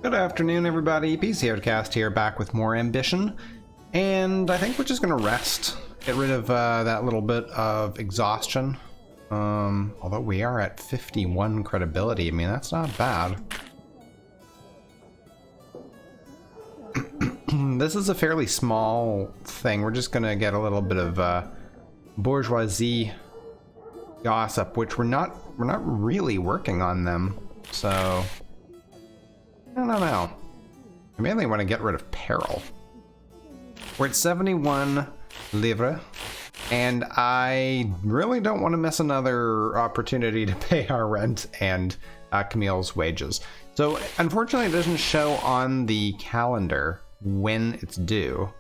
Good afternoon, everybody. PCOcast here, back with more ambition. And I think we're just going to rest. Get rid of that little bit of exhaustion. Although we are at 51 credibility. I mean, that's not bad. This is a fairly small thing. We're just going to get a little bit of bourgeoisie gossip, which we're not really working on them. So I don't know. I mainly want to get rid of peril. We're at 71 livres, and I really don't want to miss another opportunity to pay our rent and Camille's wages. So unfortunately, it doesn't show on the calendar when it's due.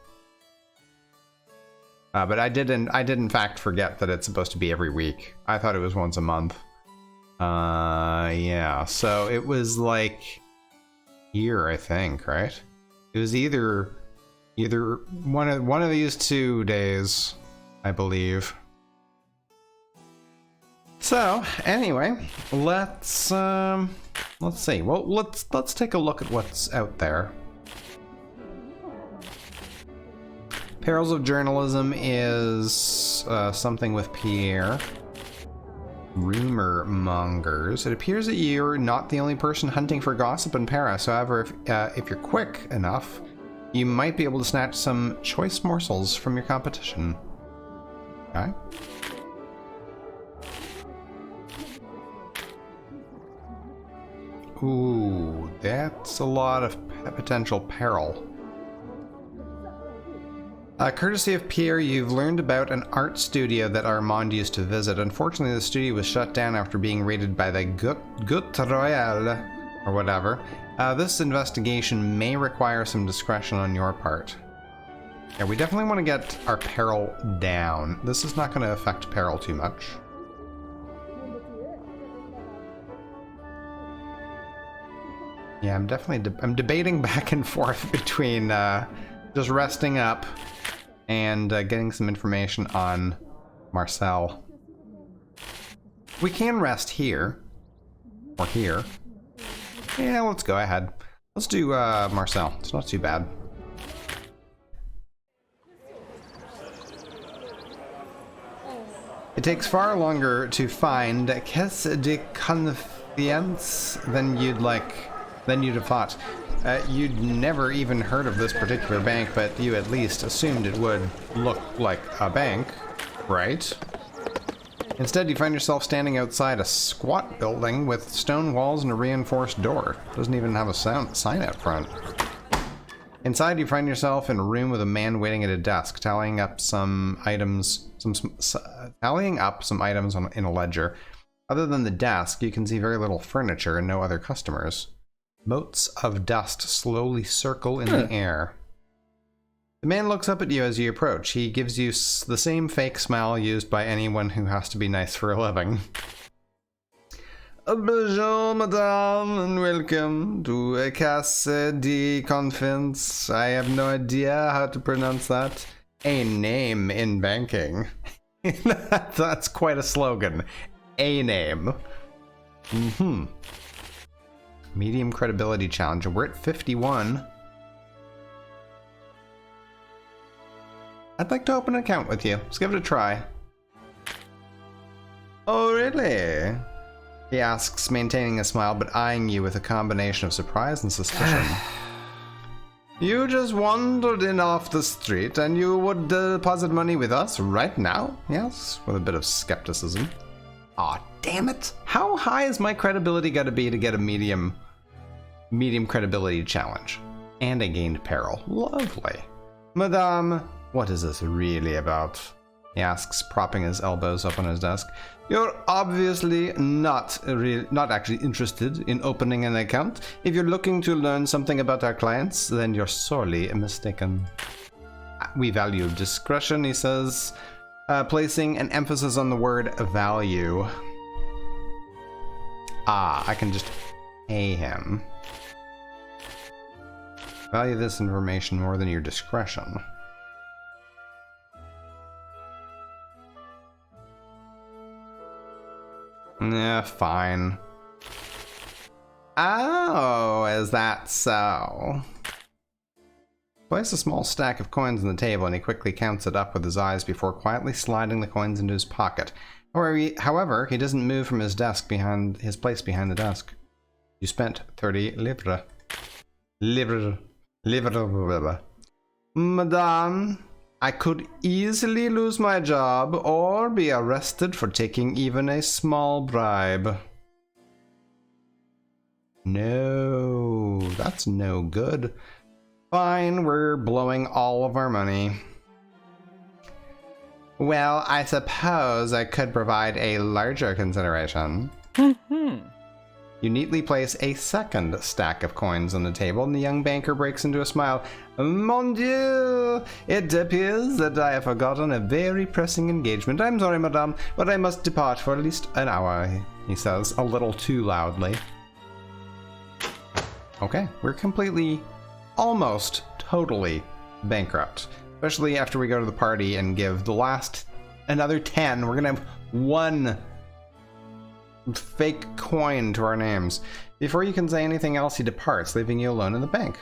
But I did in fact forget that it's supposed to be every week. I thought it was once a month. Yeah. So it was like here, I think, right? It was either one of these 2 days, I believe. So anyway, let's see. Well, let's take a look at what's out there. Perils of Journalism is something with Pierre. Rumor mongers. It appears that you're not the only person hunting for gossip in Paris. However, if you're quick enough, you might be able to snatch some choice morsels from your competition. Okay. Ooh, that's a lot of potential peril. Courtesy of Pierre, you've learned about an art studio that Armand used to visit. Unfortunately, the studio was shut down after being raided by the Gut Royal, or whatever. This investigation may require some discretion on your part. Yeah, we definitely want to get our peril down. This is not going to affect peril too much. Yeah, I'm debating back and forth between just resting up and getting some information on Marcel. We can rest here, or here. Yeah, let's go ahead. Let's do Marcel. It's not too bad. It takes far longer to find Caisse de Confiance than you'd have thought. You'd never even heard of this particular bank, but you at least assumed it would look like a bank, right? Instead, you find yourself standing outside a squat building with stone walls and a reinforced door. Doesn't even have a sign out front. Inside, you find yourself in a room with a man waiting at a desk, tallying up some items in a ledger. Other than the desk, you can see very little furniture and no other customers. Motes of dust slowly circle in the air. The man looks up at you as you approach. He gives you the same fake smile used by anyone who has to be nice for a living. Bonjour, madame, and welcome to Caisse de Confiance. I have no idea how to pronounce that. A name in banking. That's quite a slogan. A name. Mm-hmm. Medium credibility challenge. We're at 51. I'd like to open an account with you. Let's give it a try. Oh, really? He asks, maintaining a smile, but eyeing you with a combination of surprise and suspicion. You just wandered in off the street and you would deposit money with us right now? Yes, with a bit of skepticism. Aw, damn it. How high is my credibility got to be to get a medium credibility challenge? And I gained peril. Lovely. Madame, what is this really about? He asks, propping his elbows up on his desk. You're obviously not actually interested in opening an account. If you're looking to learn something about our clients, then you're sorely mistaken. We value discretion, he says, placing an emphasis on the word value. Ah, I can just pay him. Value this information more than your discretion. Yeah, fine. Oh, Oh, is that so? Place a small stack of coins on the table and he quickly counts it up with his eyes before quietly sliding the coins into his pocket. However, he doesn't move from his place behind the desk. You spent 30 livres. Livres. Madame, I could easily lose my job or be arrested for taking even a small bribe. No, that's no good. Fine, we're blowing all of our money. Well, I suppose I could provide a larger consideration. You neatly place a second stack of coins on the table, and the young banker breaks into a smile. Mon Dieu! It appears that I have forgotten a very pressing engagement. I'm sorry, madame, but I must depart for at least an hour, he says, a little too loudly. Okay, we're completely, almost totally bankrupt. Especially after we go to the party and give the last another 10. We're gonna have one fake coin to our names. Before you can say anything else, he departs, leaving you alone in the bank.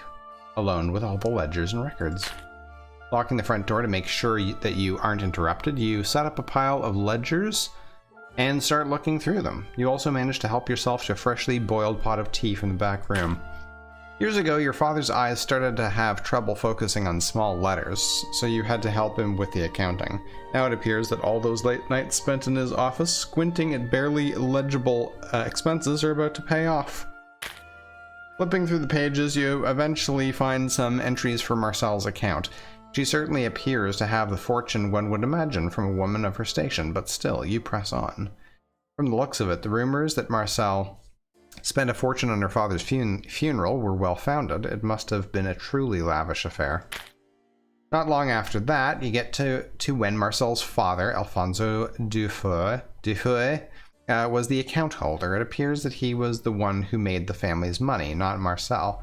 Alone with all the ledgers and records. Locking the front door to make sure that you aren't interrupted, you set up a pile of ledgers and start looking through them. You also manage to help yourself to a freshly boiled pot of tea from the back room. Years ago, your father's eyes started to have trouble focusing on small letters, so you had to help him with the accounting. Now it appears that all those late nights spent in his office squinting at barely legible expenses are about to pay off. Flipping through the pages, you eventually find some entries for Marcel's account. She certainly appears to have the fortune one would imagine from a woman of her station, but still, you press on. From the looks of it, the rumors that Marcel spent a fortune on her father's funeral were well founded. It must have been a truly lavish affair. Not long after that, you get to when Marcel's father, Alfonso Dufour, was the account holder. It appears that he was the one who made the family's money, not Marcel.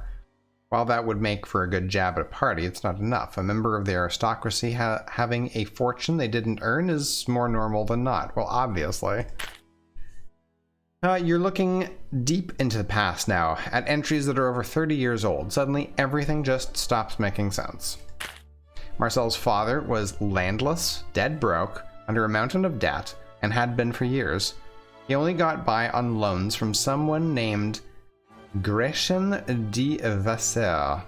While that would make for a good jab at a party, it's not enough. A member of the aristocracy having a fortune they didn't earn is more normal than not. Well, obviously. You're looking deep into the past now, at entries that are over 30 years old. Suddenly, everything just stops making sense. Marcel's father was landless, dead broke, under a mountain of debt, and had been for years. He only got by on loans from someone named Gretchen de Vasseur,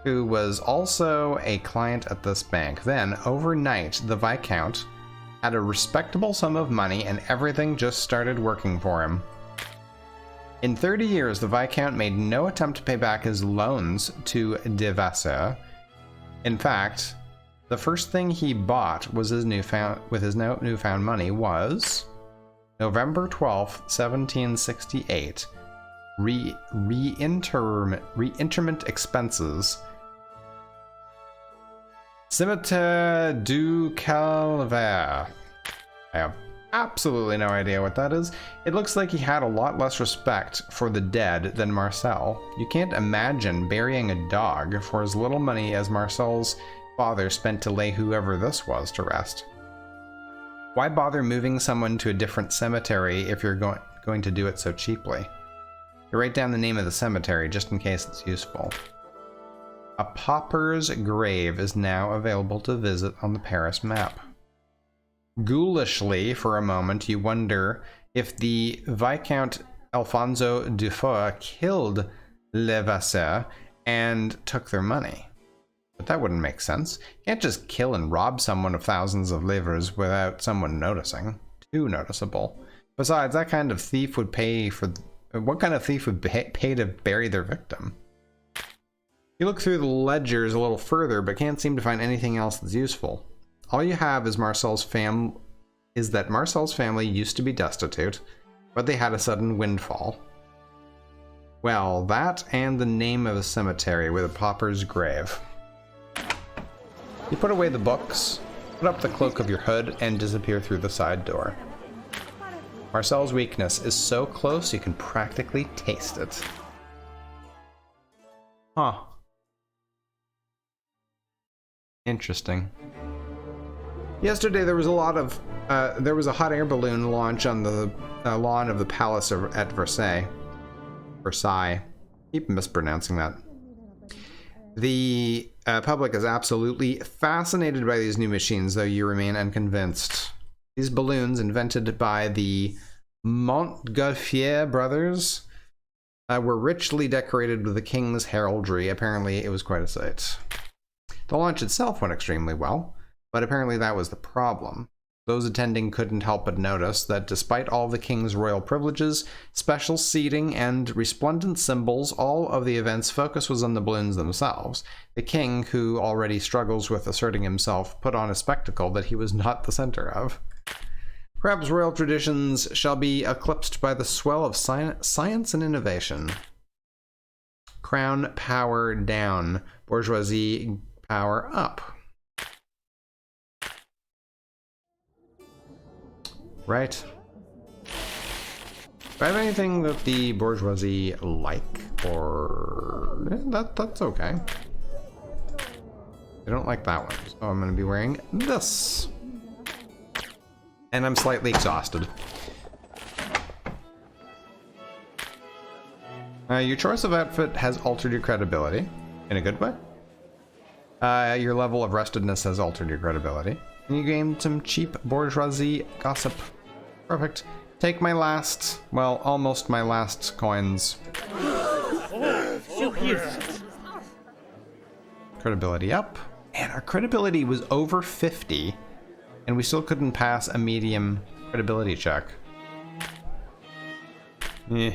who was also a client at this bank. Then, overnight, the Viscount had a respectable sum of money and everything just started working for him. In 30 years, the Viscount made no attempt to pay back his loans to de Vasseur. In fact, the first thing he bought was his newfound money was November 12th, 1768. Reinterment expenses. Cimetière du Calvaire. I have absolutely no idea what that is. It looks like he had a lot less respect for the dead than Marcel. You can't imagine burying a dog for as little money as Marcel's father spent to lay whoever this was to rest. Why bother moving someone to a different cemetery if you're going to do it so cheaply? You write down the name of the cemetery just in case it's useful. A pauper's grave is now available to visit on the Paris map. Ghoulishly, for a moment, you wonder if the Viscount Alfonso Dufour killed Levasseur and took their money. But that wouldn't make sense. You can't just kill and rob someone of thousands of livres without someone noticing. Too noticeable. Besides, that kind of thief would pay for... What kind of thief would pay to bury their victim? You look through the ledgers a little further, but can't seem to find anything else that's useful. All you have is that Marcel's family used to be destitute, but they had a sudden windfall. Well, that and the name of a cemetery with a pauper's grave. You put away the books, put up the cloak of your hood, and disappear through the side door. Marcel's weakness is so close you can practically taste it. Huh. Interesting. Yesterday there was a hot air balloon launch on the lawn of the palace at Versailles. Keep mispronouncing that. The public is absolutely fascinated by these new machines, though you remain unconvinced. These balloons, invented by the Montgolfier brothers, were richly decorated with the king's heraldry. Apparently, it was quite a sight. The launch itself went extremely well, but apparently that was the problem. Those attending couldn't help but notice that despite all the king's royal privileges, special seating, and resplendent symbols, all of the event's focus was on the balloons themselves. The king, who already struggles with asserting himself, put on a spectacle that he was not the center of. Perhaps royal traditions shall be eclipsed by the swell of science and innovation. Crown power down, bourgeoisie power up. Right. Do I have anything that the bourgeoisie like, or that's okay. I don't like that one, so I'm going to be wearing this. And I'm slightly exhausted. Your choice of outfit has altered your credibility, in a good way. Your level of restedness has altered your credibility. And you gained some cheap bourgeoisie gossip. Perfect. Take my last, well, almost my last coins. Credibility up. And our credibility was over 50, and we still couldn't pass a medium credibility check. Eh.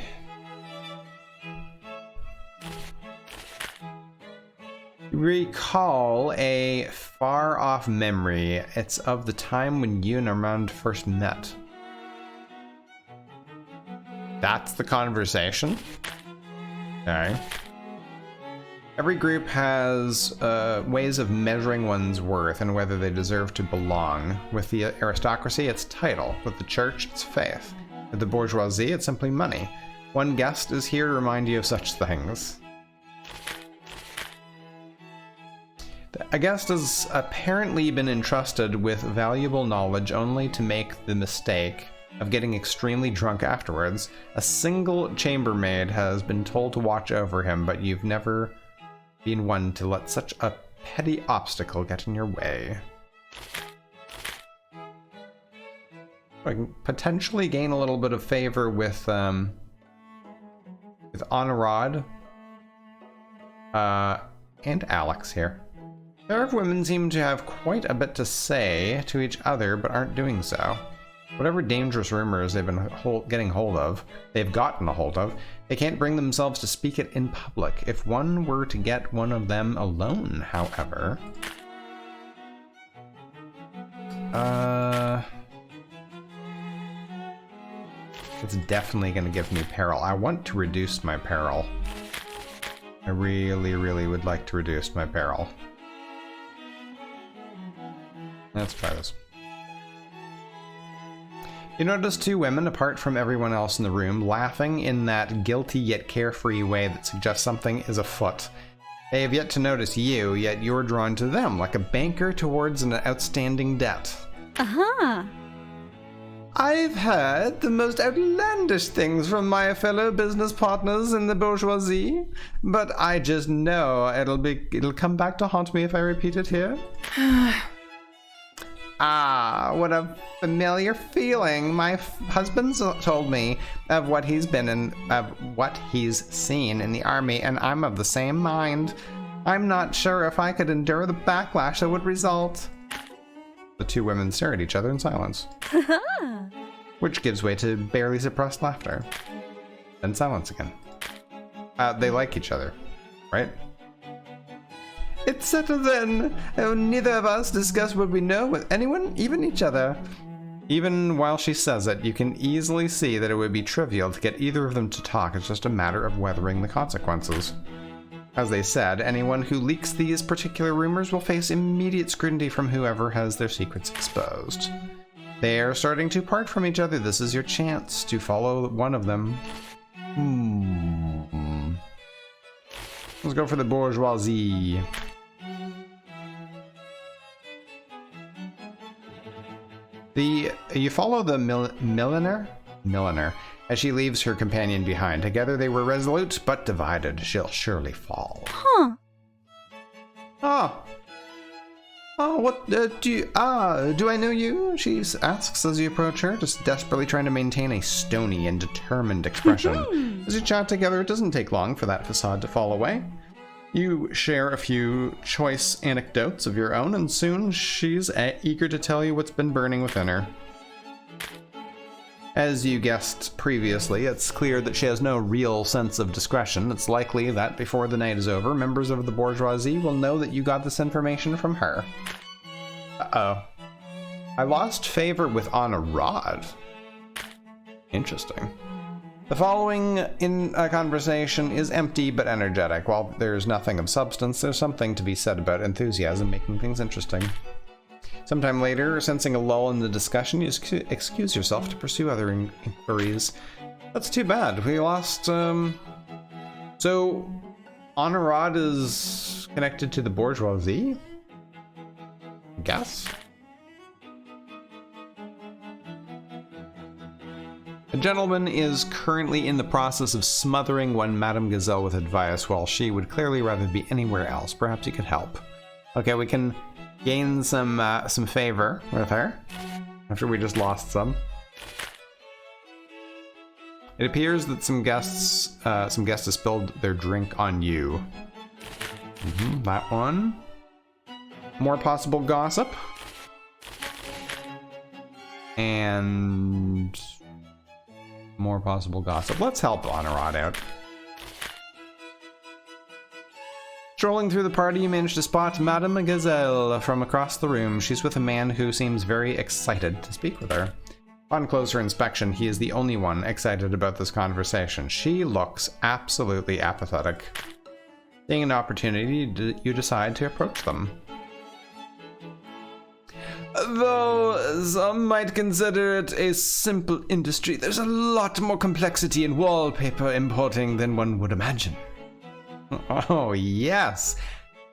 Recall a far-off memory. It's of the time when you and Armand first met. That's the conversation? Okay. Every group has ways of measuring one's worth and whether they deserve to belong. With the aristocracy, it's title. With the church, it's faith. With the bourgeoisie, it's simply money. One guest is here to remind you of such things. A guest has apparently been entrusted with valuable knowledge only to make the mistake of getting extremely drunk afterwards. A single chambermaid has been told to watch over him, but you've never been one to let such a petty obstacle get in your way. I can potentially gain a little bit of favor with Honorad and Alex here. Pair of women seem to have quite a bit to say to each other, but aren't doing so. Whatever dangerous rumors they've been getting hold of, they've gotten a hold of, they can't bring themselves to speak it in public. If one were to get one of them alone, however... It's definitely going to give me peril. I want to reduce my peril. I really, really would like to reduce my peril. Let's try this. You notice two women, apart from everyone else in the room, laughing in that guilty yet carefree way that suggests something is afoot. They have yet to notice you, yet you're drawn to them, like a banker towards an outstanding debt. Uh-huh. I've heard the most outlandish things from my fellow business partners in the bourgeoisie, but I just know it'll come back to haunt me if I repeat it here. Ah, what a familiar feeling. My husband's told me of what he's been in, of what he's seen in the army, and I'm of the same mind. I'm not sure if I could endure the backlash that would result. The two women stare at each other in silence, which gives way to barely suppressed laughter. Then silence again. They like each other, right? It's settled then. Neither of us discuss what we know with anyone, even each other. Even while she says it, you can easily see that it would be trivial to get either of them to talk. It's just a matter of weathering the consequences. As they said, anyone who leaks these particular rumors will face immediate scrutiny from whoever has their secrets exposed. They are starting to part from each other. This is your chance to follow one of them. Let's go for the bourgeoisie. You follow the milliner. as she leaves her companion behind. Together they were resolute, but divided. She'll surely fall. Huh. Ah. Oh, what, do I know you? She asks as you approach her, just desperately trying to maintain a stony and determined expression. As you chat together, it doesn't take long for that facade to fall away. You share a few choice anecdotes of your own, and soon she's eager to tell you what's been burning within her. As you guessed previously, it's clear that she has no real sense of discretion. It's likely that before the night is over, members of the bourgeoisie will know that you got this information from her. Uh-oh. I lost favor with Anna Rod. Interesting. The following in a conversation is empty but energetic. While there's nothing of substance, there's something to be said about enthusiasm making things interesting. Sometime later, sensing a lull in the discussion, you excuse yourself to pursue other inquiries. That's too bad. We lost, So, Anna Rod is connected to the bourgeoisie? I guess? A gentleman is currently in the process of smothering one Madame Gazelle with advice, while she would clearly rather be anywhere else. Perhaps you could help. Okay, we can gain some favor with her after we just lost some. It appears that some guests have spilled their drink on you. That one. More possible gossip. And more possible gossip. Let's help Honorad out. Strolling through the party, you manage to spot Madame Gazelle from across the room. She's with a man who seems very excited to speak with her. On closer inspection, he is the only one excited about this conversation. She looks absolutely apathetic. Seeing an opportunity, you decide to approach them. Though some might consider it a simple industry, there's a lot more complexity in wallpaper importing than one would imagine. Oh, yes.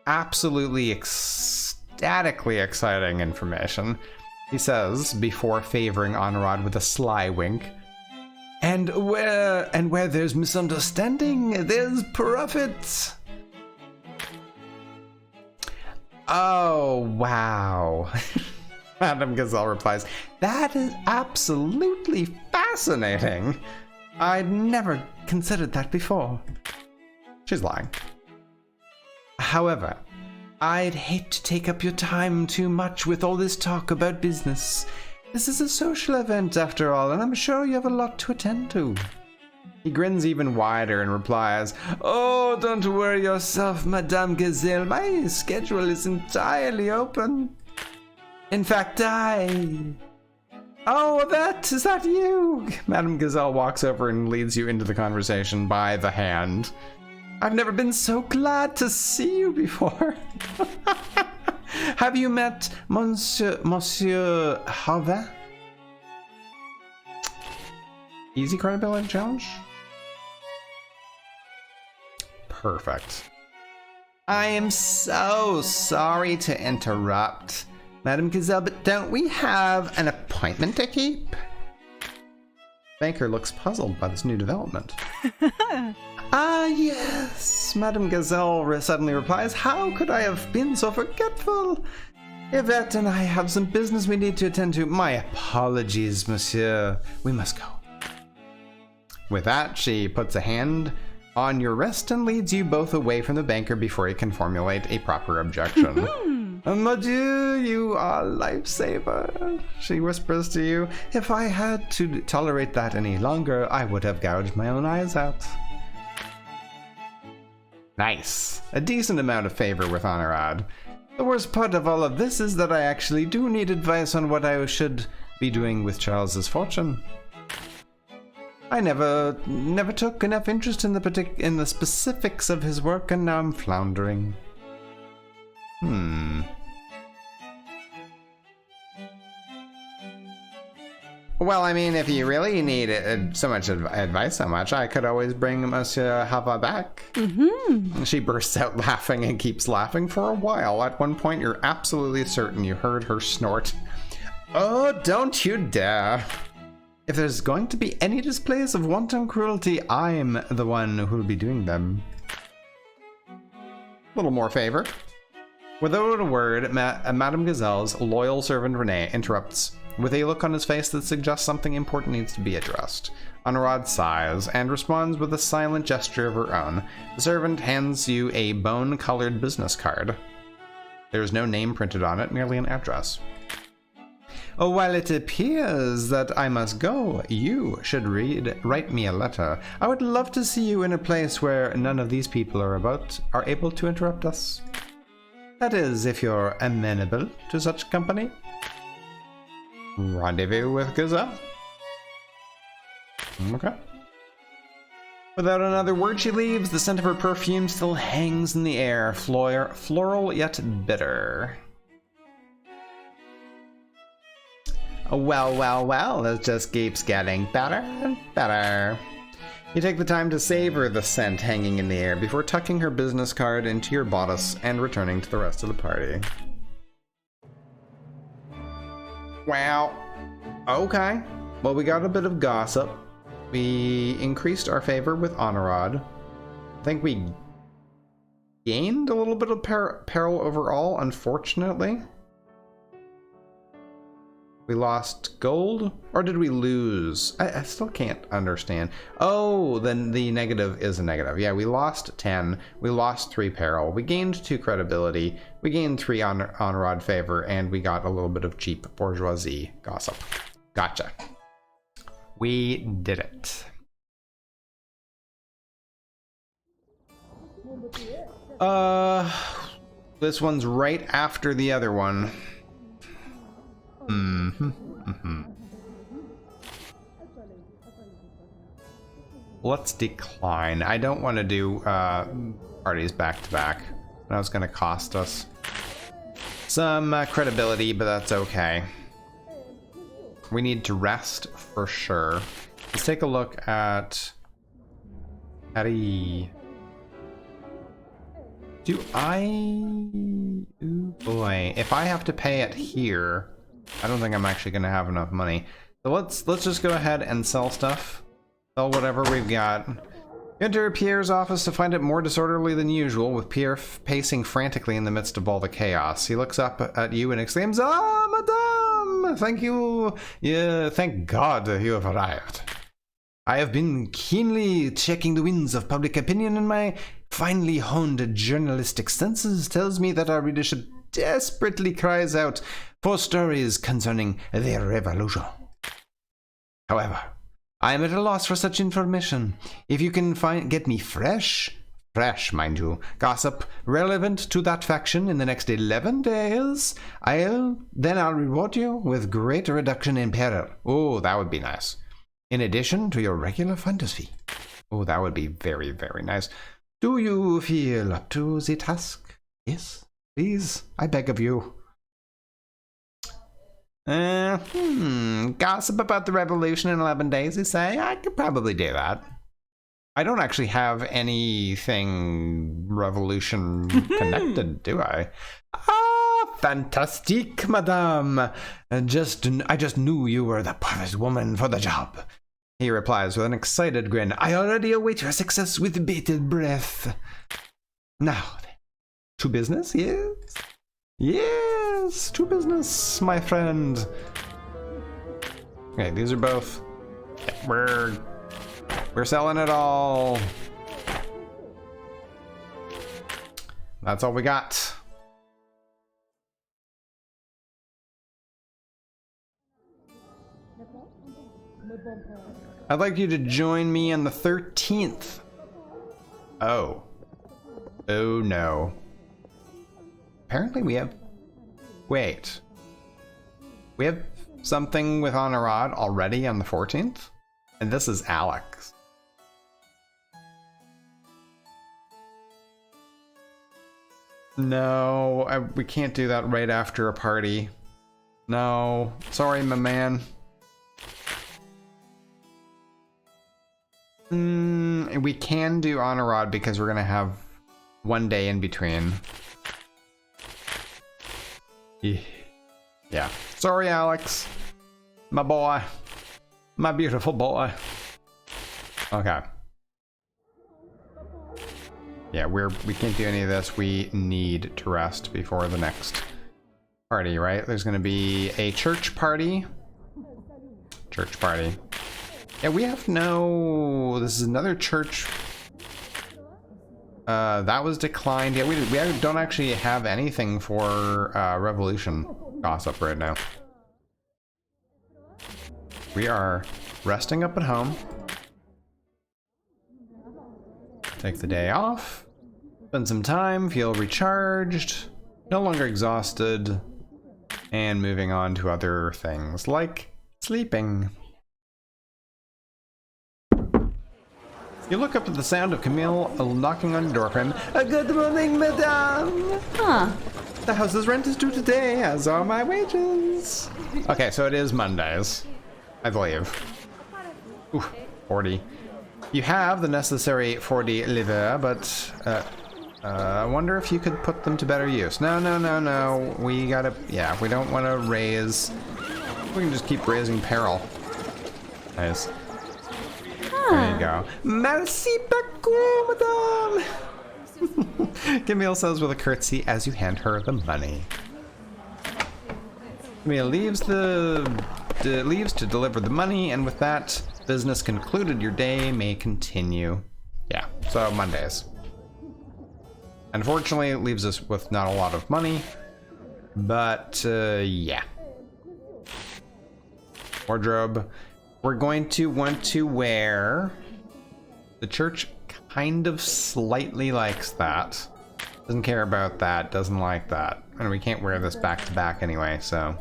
Absolutely ecstatically exciting information, he says, before favoring Honorad with a sly wink. And where there's misunderstanding, there's profit. Oh, wow. Madame Gazelle replies, that is absolutely fascinating. I'd never considered that before. She's lying. However, I'd hate to take up your time too much with all this talk about business. This is a social event after all, and I'm sure you have a lot to attend to. He grins even wider and replies, oh, don't worry yourself, Madame Gazelle. My schedule is entirely open. In fact, Oh, is that you? Madame Gazelle walks over and leads you into the conversation by the hand. I've never been so glad to see you before. Have you met Monsieur Harvey? Easy credibility challenge? Perfect. I am so sorry to interrupt, Madame Gazelle, but don't we have an appointment to keep? Banker looks puzzled by this new development. Yes, Madame Gazelle suddenly replies. How could I have been so forgetful? Yvette and I have some business we need to attend to. My apologies, monsieur. We must go. With that, she puts a hand on your wrist and leads you both away from the banker before he can formulate a proper objection. Adieu, you are a lifesaver, she whispers to you. If I had to tolerate that any longer, I would have gouged my own eyes out. Nice. A decent amount of favor with Honorad. The worst part of all of this is that I actually do need advice on what I should be doing with Charles's fortune. I never took enough interest in the specifics of his work, and now I'm floundering. Well, I mean, if you really need so much advice, I could always bring Monsieur Hava back. She bursts out laughing and keeps laughing for a while. At one point, you're absolutely certain you heard her snort. Oh, don't you dare. If there's going to be any displays of wanton cruelty, I'm the one who'll be doing them. Little more favor. Without a word, Madame Gazelle's loyal servant Renee interrupts, with a look on his face that suggests something important needs to be addressed. Honorad sighs and responds with a silent gesture of her own. The servant hands you a bone-colored business card. There's no name printed on it, merely an address. Oh, while it appears that I must go, you should write me a letter. I would love to see you in a place where none of these people are able to interrupt us. That is, if you're amenable to such company. Rendezvous with Gazelle. Okay. Without another word, she leaves. The scent of her perfume still hangs in the air, floral yet bitter. Well, well, well, it just keeps getting better and better. You take the time to savor the scent hanging in the air before tucking her business card into your bodice and returning to the rest of the party. Wow. Okay. Well, we got a bit of gossip. We increased our favor with Honorad. I think we gained a little bit of peril overall, unfortunately. We lost gold? Or did we lose? I still can't understand. Oh, then the negative is a negative. Yeah, we lost 10. We lost 3 peril. We gained 2 credibility. We gained 3 Honorad favor, and we got a little bit of cheap bourgeoisie gossip. Gotcha. We did it. This one's right after the other one. Let's decline. I don't want to do parties back to back. That was going to cost us some credibility, but that's okay. We need to rest for sure. Let's take a look at Eddie. Do I? Oh boy, if I have to pay it here, I don't think I'm actually going to have enough money. So let's just go ahead and sell stuff. Sell whatever we've got. Enter Pierre's office to find it more disorderly than usual, with Pierre pacing frantically in the midst of all the chaos. He looks up at you and exclaims, "Ah, madame! Thank you. Yeah, thank God you have arrived. I have been keenly checking the winds of public opinion, and my finely honed journalistic senses tells me that our readership desperately cries out for stories concerning the revolution. However, I am at a loss for such information. If you can get me fresh, mind you, gossip relevant to that faction in the next 11 days, I'll reward you with great reduction in peril." Oh, that would be nice. "In addition to your regular finder's fee." Oh, that would be very, very nice. "Do you feel up to the task? Yes, please, I beg of you." Gossip about the revolution in 11 days, you say? I could probably do that. I don't actually have anything revolution connected, do I? Ah, fantastique, madame. I just knew you were the perfect woman for the job. He replies with an excited grin. "I already await your success with bated breath. Now, then, to business, yes? Yes, to business, my friend." Okay, these are both. We're selling it all. That's all we got. I'd like you to join me on the 13th. Oh. Oh no. Apparently we have... Wait. We have something with Honorad already on the 14th? And this is Alex. No, we can't do that right after a party. No. Sorry, my man. We can do Honorad because we're going to have one day in between. Yeah. Sorry, Alex. My boy. My beautiful boy. Okay. Yeah, we can't do any of this. We need to rest before the next party, right? There's gonna be a church party. Church party. Yeah, we have no... This is another church. That was declined. Yeah, we don't actually have anything for Revolution gossip right now. We are resting up at home. Take the day off. Spend some time, feel recharged, no longer exhausted, and moving on to other things like sleeping. You look up at the sound of Camille knocking on the door frame. Good morning, madame! Huh. The house's rent is due today, as are my wages. Okay, so it is Mondays, I believe. Ooh, 40. You have the necessary 40 livres, but I wonder if you could put them to better use. No. We gotta, yeah, we don't want to raise. We can just keep raising peril. Nice. There you go. Merci beaucoup, madame! Camille says with a curtsy as you hand her the money. Camille leaves to deliver the money, and with that, business concluded. Your day may continue. Yeah, so Mondays. Unfortunately, it leaves us with not a lot of money, but yeah. Wardrobe. We're going to want to wear... The church kind of slightly likes that. Doesn't care about that, doesn't like that. And we can't wear this back to back anyway, so...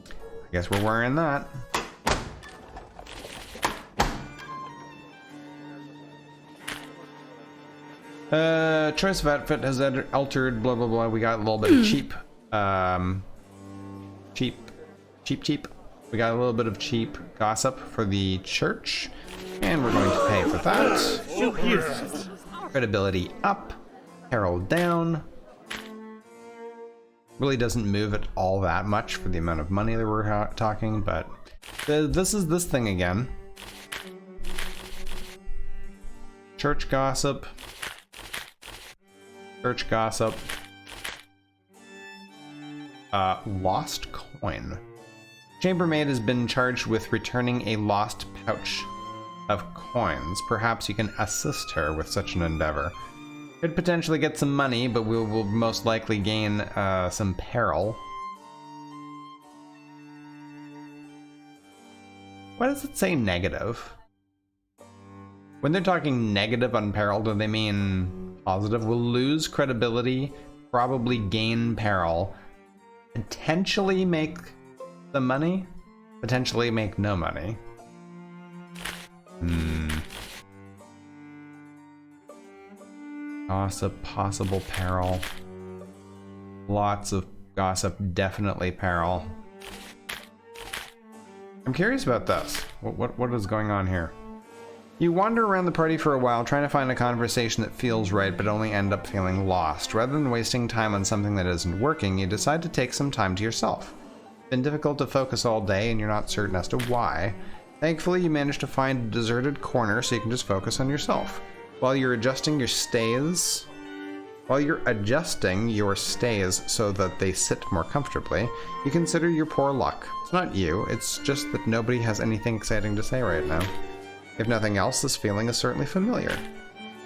I guess we're wearing that. Choice of outfit has altered, blah blah blah. We got a little bit of cheap. We got a little bit of cheap gossip for the church, and we're going to pay for that. Credibility up, peril down. Really doesn't move it all that much for the amount of money that we're talking, but this is this thing again. Church gossip. Church gossip. Lost coin. Chambermaid has been charged with returning a lost pouch of coins. Perhaps you can assist her with such an endeavor. Could potentially get some money, but we will most likely gain some peril. Why does it say negative? When they're talking negative on peril, do they mean positive? We'll lose credibility, probably gain peril, potentially make the money, potentially make no money. Gossip, possible peril. Lots of gossip, definitely peril. I'm curious about this. What is going on here? You wander around the party for a while, trying to find a conversation that feels right, but only end up feeling lost. Rather than wasting time on something that isn't working, you decide to take some time to yourself. It's been difficult to focus all day, and you're not certain as to why. Thankfully, you managed to find a deserted corner so you can just focus on yourself. While you're adjusting your stays so that they sit more comfortably, you consider your poor luck. It's not you, it's just that nobody has anything exciting to say right now. If nothing else, this feeling is certainly familiar.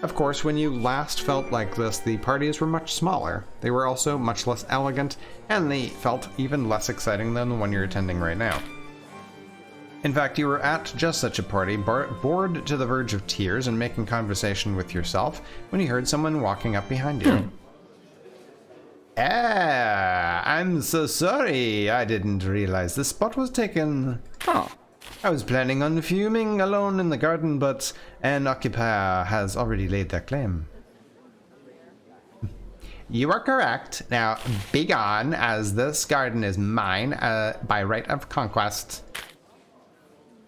Of course, when you last felt like this, the parties were much smaller. They were also much less elegant, and they felt even less exciting than the one you're attending right now. In fact, you were at just such a party, bored to the verge of tears and making conversation with yourself, when you heard someone walking up behind you. I'm so sorry. I didn't realize the spot was taken. Oh. I was planning on fuming alone in the garden, but an occupier has already laid their claim. You are correct. Now, begone, as this garden is mine by right of conquest.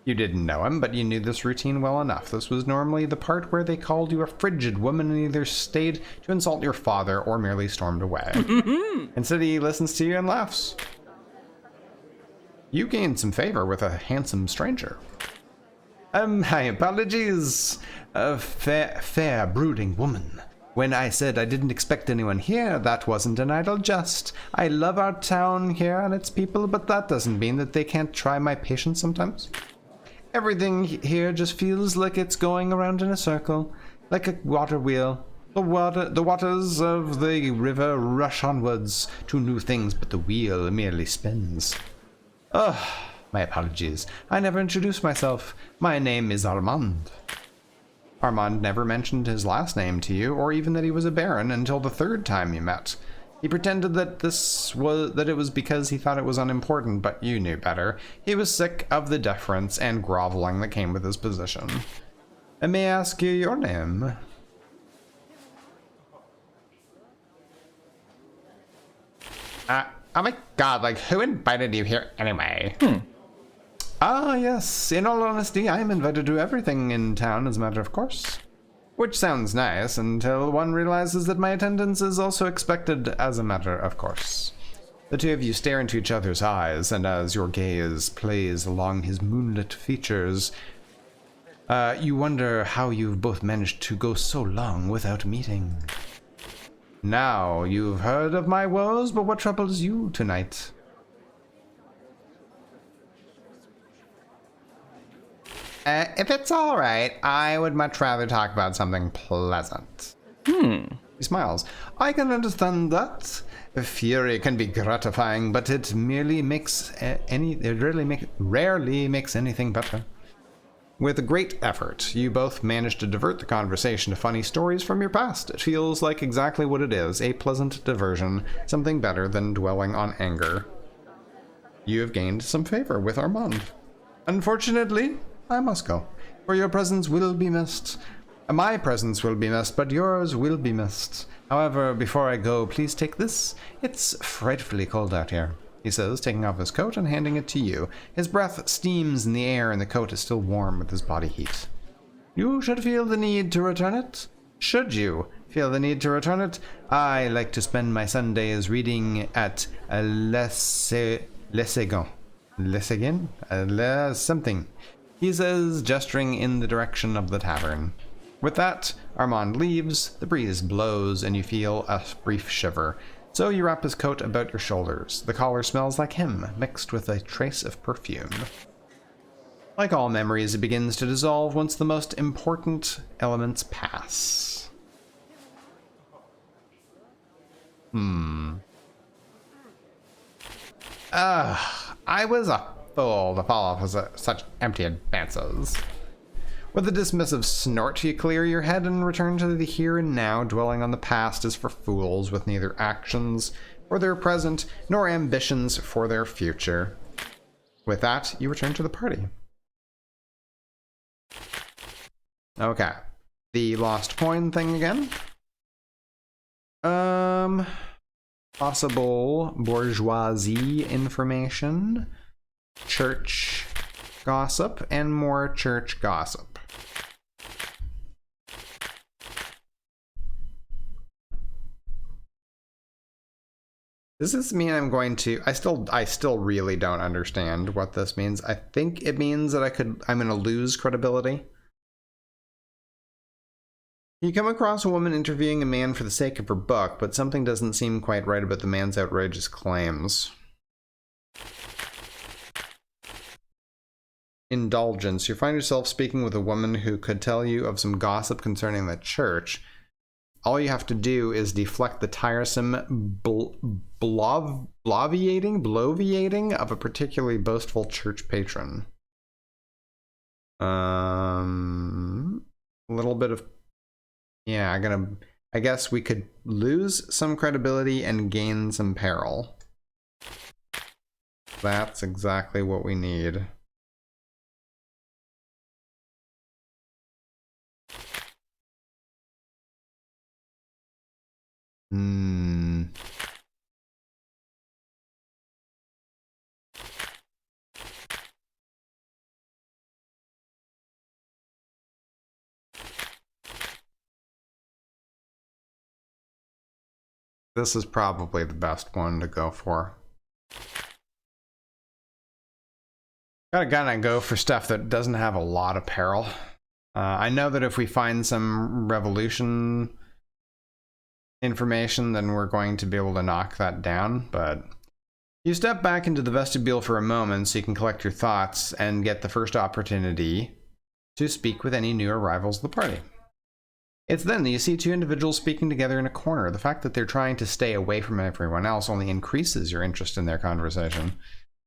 You didn't know him, but you knew this routine well enough. This was normally the part where they called you a frigid woman and either stayed to insult your father or merely stormed away. Instead, he listens to you and laughs. You gained some favor with a handsome stranger. My apologies, fair brooding woman. When I said I didn't expect anyone here, that wasn't an idle jest. I love our town here and its people, but that doesn't mean that they can't try my patience sometimes. Everything here just feels like it's going around in a circle, like a water wheel. The waters of the river rush onwards to new things, but the wheel merely spins. Ugh, my apologies. I never introduced myself. My name is Armand. Armand never mentioned his last name to you, or even that he was a baron, until the third time you met. He pretended that it was because he thought it was unimportant, but you knew better. He was sick of the deference and groveling that came with his position. And may I ask you your name? Oh my god, like, who invited you here anyway? Ah, yes. In all honesty, I am invited to everything in town as a matter of course. Which sounds nice until one realizes that my attendance is also expected as a matter of course. The two of you stare into each other's eyes, and as your gaze plays along his moonlit features, you wonder how you've both managed to go so long without meeting. Now, you've heard of my woes, but what troubles you tonight? If it's all right, I would much rather talk about something pleasant. He smiles. I can understand that. Fury can be gratifying, but it rarely makes anything better. With great effort, you both manage to divert the conversation to funny stories from your past. It feels like exactly what it is, a pleasant diversion, something better than dwelling on anger. You have gained some favor with Armand. Unfortunately, I must go, for your presence will be missed. My presence will be missed, but yours will be missed. However, before I go, please take this. It's frightfully cold out here, he says, taking off his coat and handing it to you. His breath steams in the air and the coat is still warm with his body heat. You should feel the need to return it. Should you feel the need to return it? I like to spend my Sundays reading at Lessegon. Something, he says, gesturing in the direction of the tavern. With that, Armand leaves, the breeze blows, and you feel a brief shiver. So you wrap his coat about your shoulders. The collar smells like him, mixed with a trace of perfume. Like all memories, it begins to dissolve once the most important elements pass. I was a fool to fall off with such empty advances. With a dismissive snort, you clear your head and return to the here and now. Dwelling on the past is for fools with neither actions for their present nor ambitions for their future. With that, you return to the party. Okay. The lost coin thing again. Possible bourgeoisie information, church gossip, and more church gossip. Does this mean I'm going to... I still really don't understand what this means. I think it means that I'm going to lose credibility. You come across a woman interviewing a man for the sake of her book, but something doesn't seem quite right about the man's outrageous claims. Indulgence. You find yourself speaking with a woman who could tell you of some gossip concerning the church. All you have to do is deflect the tiresome bloviating of a particularly boastful church patron. A little bit of... Yeah, I guess we could lose some credibility and gain some peril. That's exactly what we need. This is probably the best one to go for. Gotta go for stuff that doesn't have a lot of peril. I know that if we find some revolution information, then we're going to be able to knock that down, but you step back into the vestibule for a moment so you can collect your thoughts and get the first opportunity to speak with any new arrivals of the party. It's then that you see two individuals speaking together in a corner. The fact that they're trying to stay away from everyone else only increases your interest in their conversation.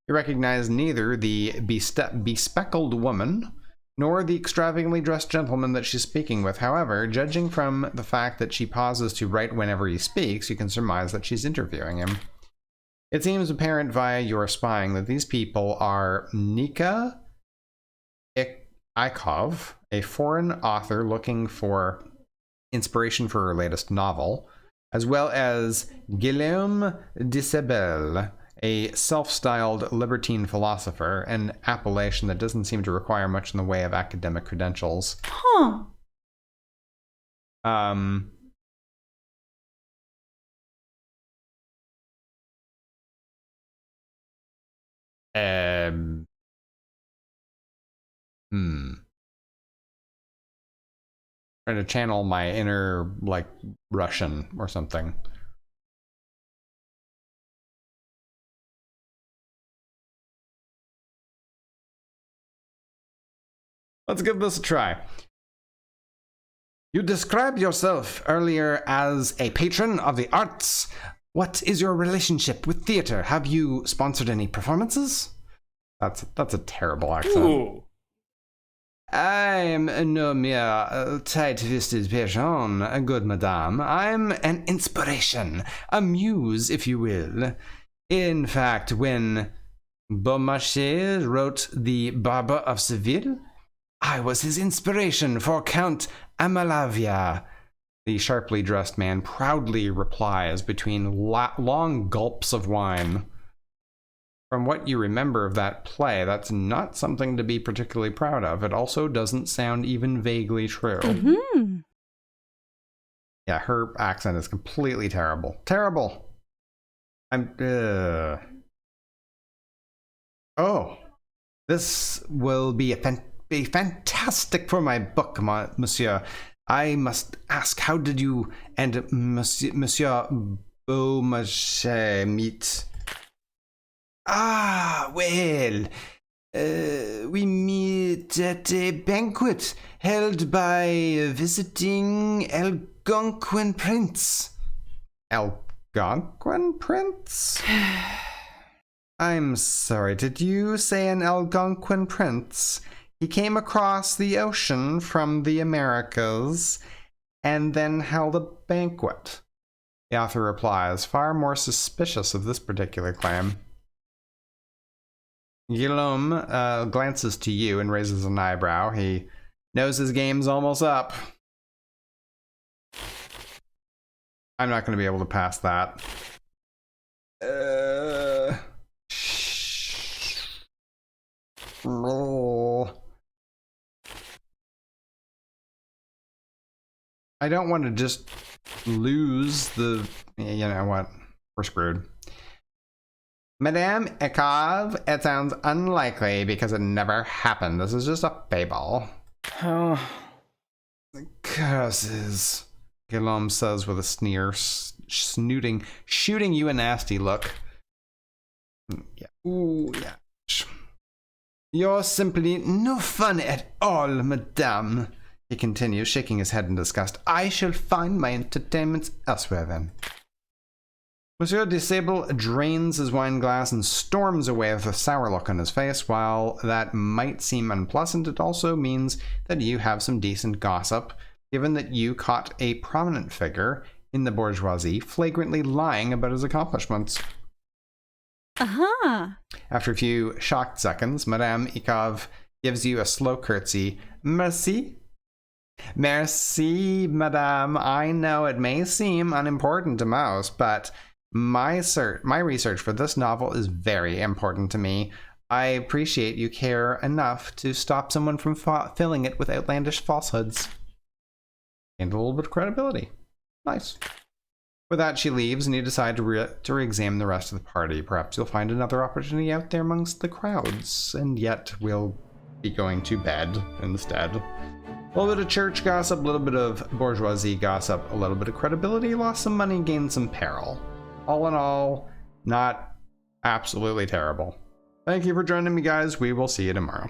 You recognize neither the bespectacled woman nor the extravagantly dressed gentleman that she's speaking with. However, judging from the fact that she pauses to write whenever he speaks, you can surmise that she's interviewing him. It seems apparent via your spying that these people are Nika Ikov, a foreign author looking for inspiration for her latest novel, as well as Guillaume Disabel, a self-styled libertine philosopher, an appellation that doesn't seem to require much in the way of academic credentials. Huh. Trying to channel my inner, like, Russian or something. Let's give this a try. You described yourself earlier as a patron of the arts. What is your relationship with theater? Have you sponsored any performances? That's a terrible accent. Ooh. I'm no mere tight-fisted patron, good madame. I'm an inspiration, a muse, if you will. In fact, when Beaumarchais wrote The Barber of Seville, I was his inspiration for Count Amalavia. The sharply dressed man proudly replies between long gulps of wine. From what you remember of that play, that's not something to be particularly proud of. It also doesn't sound even vaguely true. Mm-hmm. Yeah, her accent is completely terrible. Terrible! Oh, this will be fantastic for my book, monsieur. I must ask, how did you and Monsieur Beaumarchais meet? Ah, well, we meet at a banquet held by a visiting Algonquin prince. Algonquin prince? I'm sorry, did you say an Algonquin prince? He came across the ocean from the Americas and then held a banquet. The author replies, far more suspicious of this particular claim. Guillaume glances to you and raises an eyebrow. He knows his game's almost up. I'm not going to be able to pass that. Roll. I don't want to just lose the... You know what? We're screwed. Madame Ekov, it sounds unlikely because it never happened. This is just a fable. Oh. Curses, Guillaume says with a sneer, shooting you a nasty look. Yeah. Ooh, yeah. You're simply no fun at all, madame. He continues, shaking his head in disgust. I shall find my entertainments elsewhere then. Monsieur de Sable drains his wine glass and storms away with a sour look on his face. While that might seem unpleasant, it also means that you have some decent gossip, given that you caught a prominent figure in the bourgeoisie flagrantly lying about his accomplishments. Uh-huh. After a few shocked seconds, Madame Ikov gives you a slow curtsy. Merci. Merci, madame. I know it may seem unimportant to most, but my research for this novel is very important to me. I appreciate you care enough to stop someone from filling it with outlandish falsehoods. And a little bit of credibility. Nice. With that, she leaves, and you decide to re-examine the rest of the party. Perhaps you'll find another opportunity out there amongst the crowds, and yet we'll be going to bed instead. A little bit of church gossip, a little bit of bourgeoisie gossip, a little bit of credibility, lost some money, gained some peril. All in all, not absolutely terrible. Thank you for joining me, guys. We will see you tomorrow.